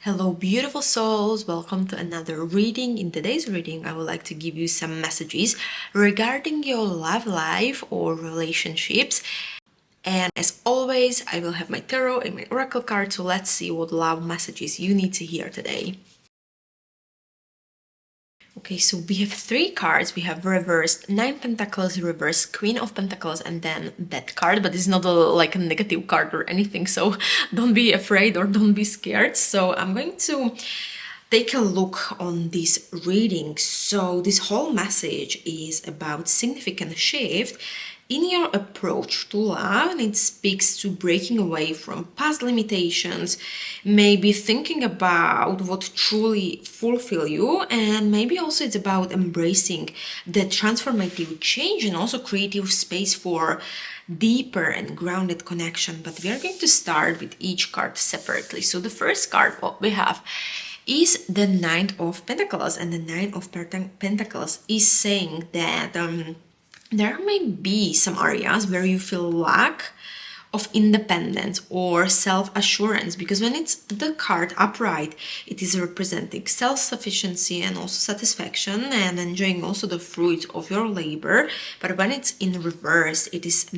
Hello, beautiful souls. Welcome to another reading. In today's reading, I would like to give you some messages regarding your love life or relationships. And as always, I will have my tarot and my oracle card. So let's see what love messages you need to hear today. Okay, so we have three cards. We have reversed 9 Pentacles, reversed Queen of Pentacles, and then that card. But it's not like a negative card or anything, so don't be afraid or don't be scared. So I'm going to take a look on this reading. So this whole message is about significant shift in your approach to love, and it speaks to breaking away from past limitations, maybe thinking about what truly fulfill you, and maybe also it's about embracing the transformative change and also creative space for deeper and grounded connection. But we are going to start with each card separately. So the first card what we have is the Nine of Pentacles, and the Nine of Pentacles is saying that there may be some areas where you feel lack of independence or self-assurance, because when it's the card upright, it is representing self-sufficiency and also satisfaction and enjoying also the fruits of your labor. But when it's in reverse, it is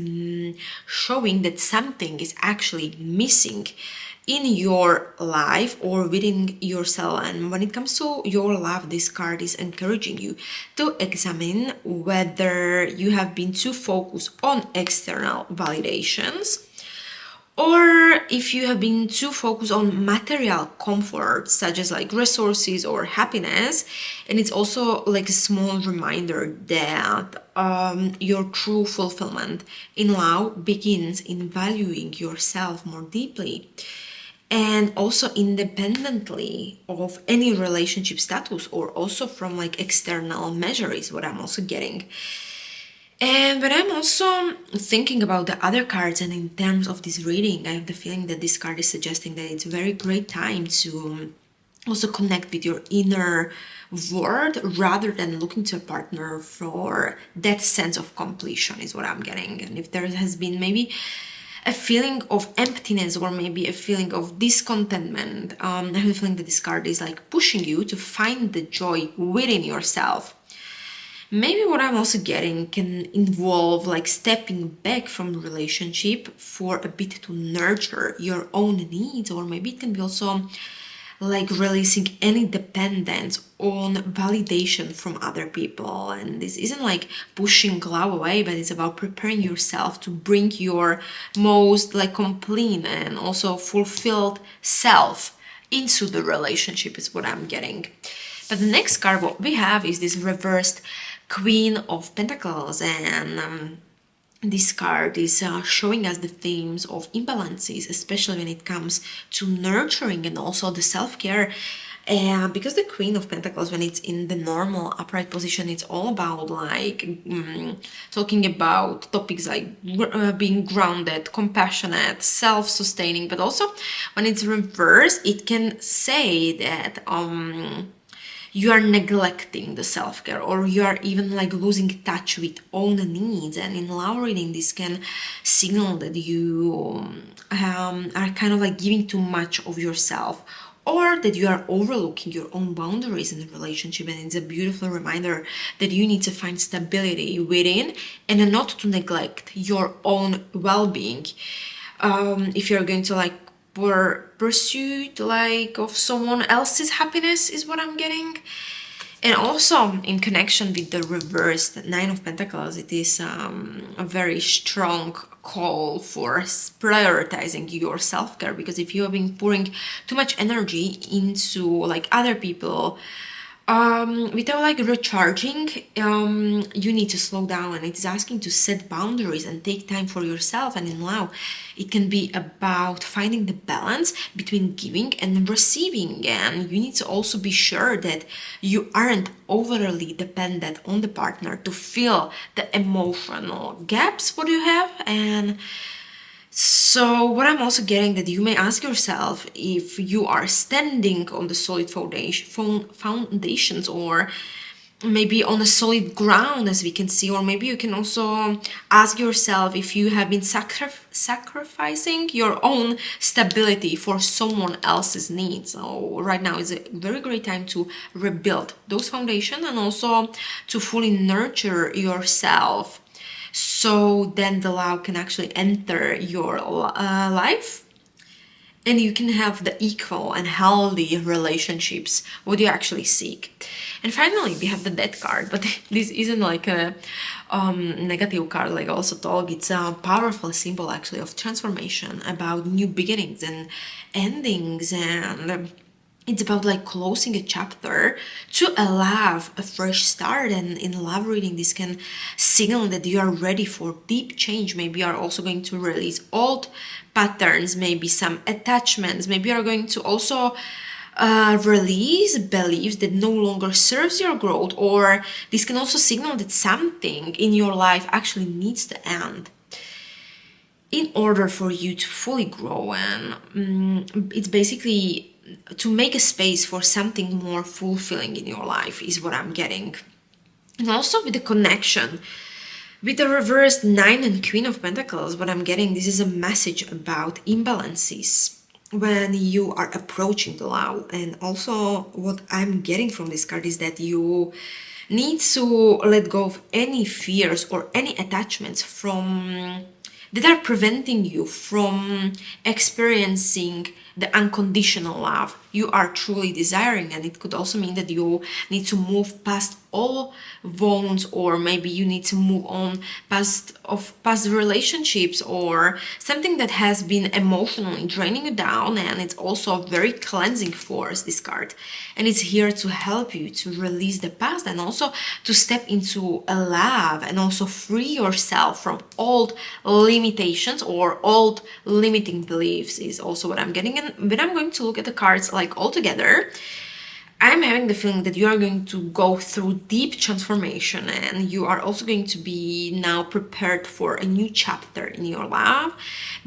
showing that something is actually missing in your life or within yourself. And when it comes to your love, this card is encouraging you to examine whether you have been too focused on external validations, or if you have been too focused on material comfort, such as like resources or happiness. And it's also like a small reminder that your true fulfillment in love begins in valuing yourself more deeply and also independently of any relationship status, or also from like external measure is what I'm also getting. And but I'm also thinking about the other cards, and in terms of this reading, I have the feeling that this card is suggesting that it's a very great time to also connect with your inner world rather than looking to a partner for that sense of completion is what I'm getting. And if there has been maybe a feeling of emptiness or maybe a feeling of discontentment, I have the feeling that this card is like pushing you to find the joy within yourself. Maybe what I'm also getting can involve like stepping back from relationship for a bit to nurture your own needs, or maybe it can be also like releasing any dependence on validation from other people. And this isn't like pushing love away, but it's about preparing yourself to bring your most like complete and also fulfilled self into the relationship is what I'm getting. But the next card what we have is this reversed Queen of Pentacles, and this card is showing us the themes of imbalances, especially when it comes to nurturing and also the self-care. Because the Queen of Pentacles, when it's in the normal upright position, it's all about like talking about topics like being grounded, compassionate, self-sustaining. But also when it's reversed, it can say that you are neglecting the self-care, or you are even like losing touch with own needs. And in love reading, this can signal that you are kind of like giving too much of yourself, or that you are overlooking your own boundaries in the relationship. And it's a beautiful reminder that you need to find stability within and not to neglect your own well-being. If you're going to like pursuit like of someone else's happiness is what I'm getting. And also in connection with the reversed Nine of Pentacles, it is a very strong call for prioritizing your self-care, because if you have been pouring too much energy into like other people without like recharging, you need to slow down. And it's asking to set boundaries and take time for yourself. And in love, it can be about finding the balance between giving and receiving. And you need to also be sure that you aren't overly dependent on the partner to fill the emotional gaps what you have. And so what I'm also getting, that you may ask yourself if you are standing on the solid foundations, or maybe on a solid ground, as we can see, or maybe you can also ask yourself if you have been sacrificing your own stability for someone else's needs. So right now is a very great time to rebuild those foundations and also to fully nurture yourself, so then the love can actually enter your life, and you can have the equal and healthy relationships what you actually seek. And finally, we have the death card, but this isn't like a negative card like I also told. It's a powerful symbol actually of transformation, about new beginnings and endings, and it's about like closing a chapter to allow a fresh start. And in love reading, this can signal that you are ready for deep change. Maybe you are also going to release old patterns, maybe some attachments. Maybe you are going to also release beliefs that no longer serves your growth, or this can also signal that something in your life actually needs to end in order for you to fully grow. And it's basically to make a space for something more fulfilling in your life is what I'm getting. And also with the connection with the reversed 9 and Queen of Pentacles, what I'm getting, this is a message about imbalances when you are approaching the love. And also what I'm getting from this card is that you need to let go of any fears or any attachments from that are preventing you from experiencing the unconditional love you are truly desiring. And it could also mean that you need to move past all wounds, or maybe you need to move on past relationships or something that has been emotionally draining you down. And it's also a very cleansing force, this card, and it's here to help you to release the past and also to step into a love and also free yourself from old limitations or old limiting beliefs is also what I'm getting. And when I'm going to look at the cards like all together, I'm having the feeling that you are going to go through deep transformation, and you are also going to be now prepared for a new chapter in your life,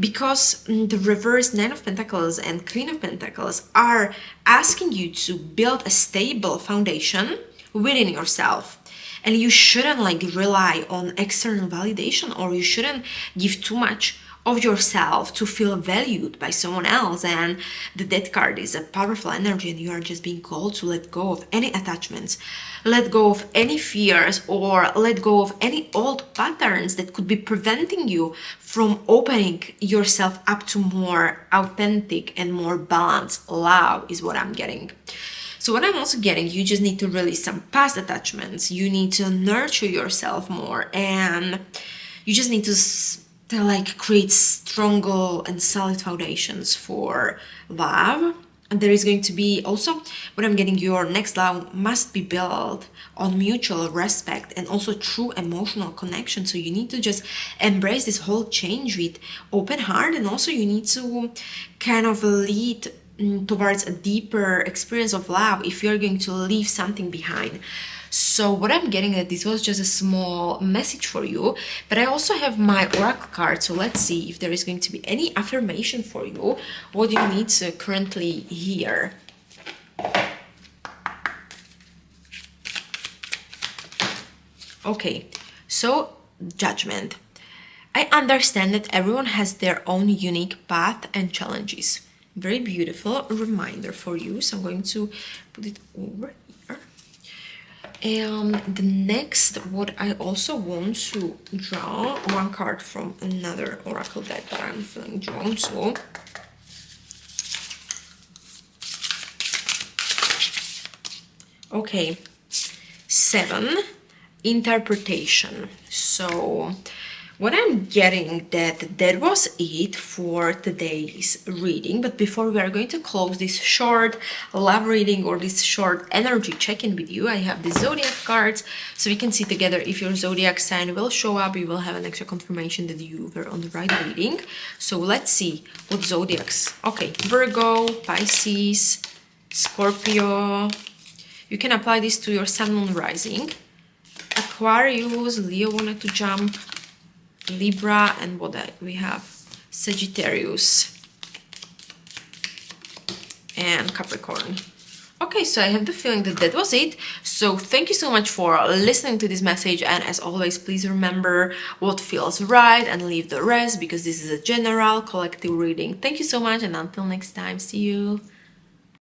because the reverse 9 of Pentacles and Queen of Pentacles are asking you to build a stable foundation within yourself. And you shouldn't like rely on external validation, or you shouldn't give too much of yourself to feel valued by someone else. And the Death card is a powerful energy, and you are just being called to let go of any attachments, let go of any fears, or let go of any old patterns that could be preventing you from opening yourself up to more authentic and more balanced love is what I'm getting. So what I'm also getting, you just need to release some past attachments. You need to nurture yourself more, and you just need to like create stronger and solid foundations for love. And there is going to be also what I'm getting, your next love must be built on mutual respect and also true emotional connection. So you need to just embrace this whole change with open heart, and also you need to kind of lead towards a deeper experience of love if you're going to leave something behind. So what I'm getting at, this was just a small message for you, but I also have my oracle card. So let's see if there is going to be any affirmation for you, what you need to currently hear. Okay, so Judgment. I understand that everyone has their own unique path and challenges. Very beautiful reminder for you. So I'm going to put it over here. And the next, what I also want to draw one card from another oracle deck that I'm feeling drawn to. Okay, 7, interpretation. So what I'm getting, that was it for today's reading. But before we are going to close this short love reading or this short energy check-in with you, I have the zodiac cards, so we can see together if your zodiac sign will show up. You will have an extra confirmation that you were on the right reading. So let's see what zodiacs. Okay, Virgo, Pisces, Scorpio. You can apply this to your sun, moon, rising. Aquarius, Leo wanted to jump. Libra, and what we have, Sagittarius and Capricorn. Okay, so I have the feeling that that was it. So thank you so much for listening to this message, and as always, please remember what feels right and leave the rest, because this is a general collective reading. Thank you so much, and until next time, see you.